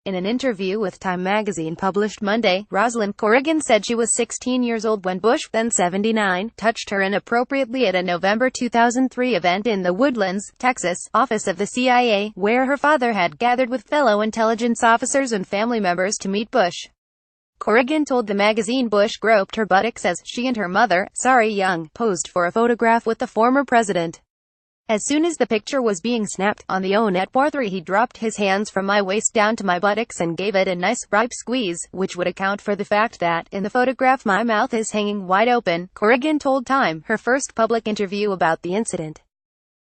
In an interview with Time magazine published Monday, Roslyn Corrigan said she was 16 years old when Bush, then 79, touched her inappropriately at a November 2003 event in the Woodlands, Texas, office of the CIA, where her father had gathered with fellow intelligence officers and family members to meet Bush. Corrigan told the magazine Bush groped her buttocks as she and her mother, Sari Young, posed for a photograph with the former president. As soon as the picture was being snapped, on the onetw he dropped his hands from my waist down to my buttocks and gave it a nice, ripe squeeze, which would account for the fact that, in the photograph my mouth is hanging wide open, Corrigan told Time, her first public interview about the incident.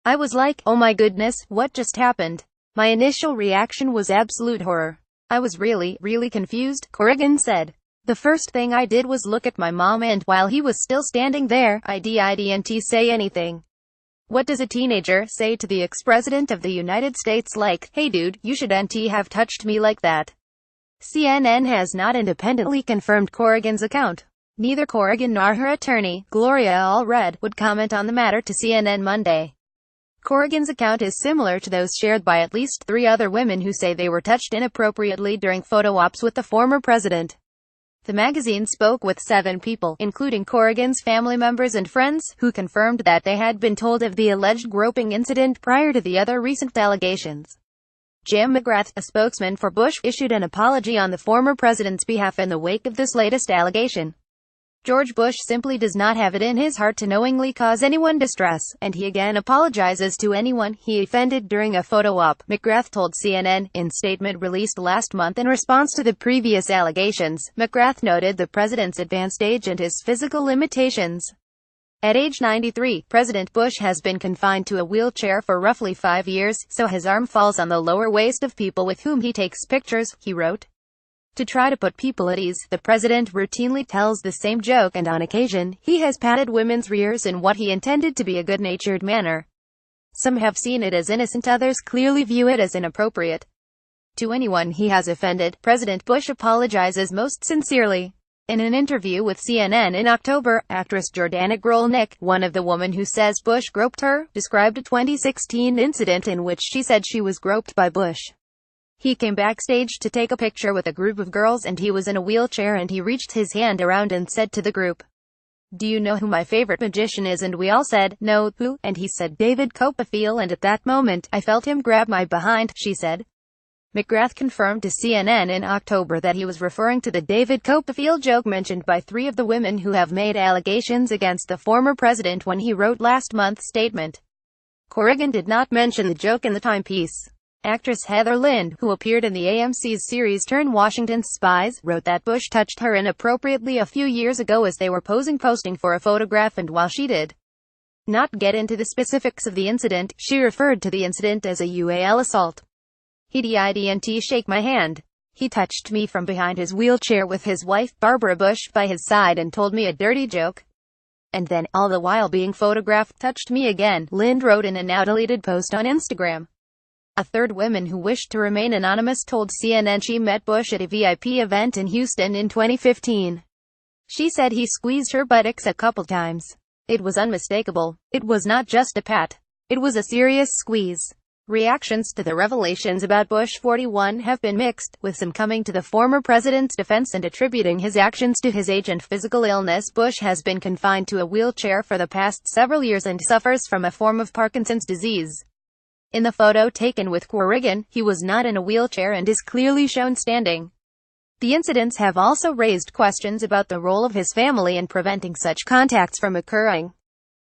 I was like, oh my goodness, what just happened? My initial reaction was absolute horror. I was really confused, Corrigan said. The first thing I did was look at my mom and, while he was still standing there, I didn't say anything. What does a teenager say to the ex-president of the United States like, hey dude, you shouldn't have touched me like that? CNN has not independently confirmed Corrigan's account. Neither Corrigan nor her attorney, Gloria Allred, would comment on the matter to CNN Monday. Corrigan's account is similar to those shared by at least 3 other women who say they were touched inappropriately during photo ops with the former president. The magazine spoke with 7 people, including Corrigan's family members and friends, who confirmed that they had been told of the alleged groping incident prior to the other recent allegations. Jim McGrath, a spokesman for Bush, issued an apology on the former president's behalf in the wake of this latest allegation. George Bush simply does not have it in his heart to knowingly cause anyone distress, and he again apologizes to anyone he offended during a photo op, McGrath told CNN. In statement released last month in response to the previous allegations, McGrath noted the president's advanced age and his physical limitations. At age 93, President Bush has been confined to a wheelchair for roughly 5 years, so his arm falls on the lower waist of people with whom he takes pictures, he wrote. To try to put people at ease, the president routinely tells the same joke and on occasion, he has patted women's rears in what he intended to be a good-natured manner. Some have seen it as innocent, others clearly view it as inappropriate. To anyone he has offended, President Bush apologizes most sincerely. In an interview with CNN in October, actress Jordana Grolnick, one of the women who says Bush groped her, described a 2016 incident in which she said she was groped by Bush. He came backstage to take a picture with a group of girls and he was in a wheelchair and he reached his hand around and said to the group, "Do you know who my favorite magician is?" And we all said, "No, who?" And he said, "David Copperfield," and at that moment, I felt him grab my behind, she said. McGrath confirmed to CNN in October that he was referring to the David Copperfield joke mentioned by 3 of the women who have made allegations against the former president when he wrote last month's statement. Corrigan did not mention the joke in the timepiece. Actress Heather Lind, who appeared in the AMC's series Turn Washington's Spies, wrote that Bush touched her inappropriately a few years ago as they were posing for a photograph, and while she did not get into the specifics of the incident, she referred to the incident as a UAL assault. He didn't shake my hand. He touched me from behind his wheelchair with his wife, Barbara Bush, by his side and told me a dirty joke. And then, all the while being photographed, touched me again, Lind wrote in a now-deleted post on Instagram. A third woman who wished to remain anonymous told CNN she met Bush at a VIP event in Houston in 2015. She said he squeezed her buttocks a couple times. It was unmistakable. It was not just a pat. It was a serious squeeze. Reactions to the revelations about Bush 41 have been mixed, with some coming to the former president's defense and attributing his actions to his age and physical illness. Bush has been confined to a wheelchair for the past several years and suffers from a form of Parkinson's disease. In the photo taken with Corrigan, he was not in a wheelchair and is clearly shown standing. The incidents have also raised questions about the role of his family in preventing such contacts from occurring.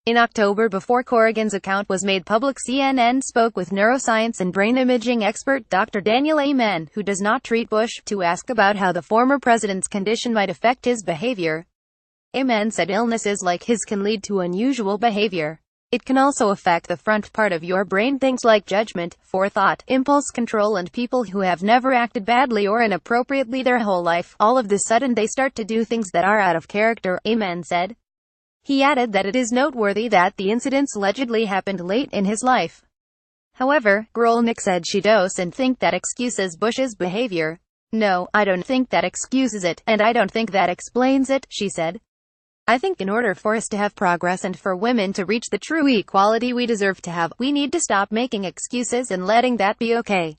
In October, before Corrigan's account was made public, CNN spoke with neuroscience and brain imaging expert Dr. Daniel Amen, who does not treat Bush, to ask about how the former president's condition might affect his behavior. Amen said illnesses like his can lead to unusual behavior. It can also affect the front part of your brain, things like judgment, forethought, impulse control, and people who have never acted badly or inappropriately their whole life, all of the sudden they start to do things that are out of character, Amen said. He added that it is noteworthy that the incidents allegedly happened late in his life. However, Grolnick said she doesn't think that excuses Bush's behavior. "No, I don't think that excuses it, and I don't think that explains it," she said. "I think in order for us to have progress and for women to reach the true equality we deserve to have, we need to stop making excuses and letting that be okay."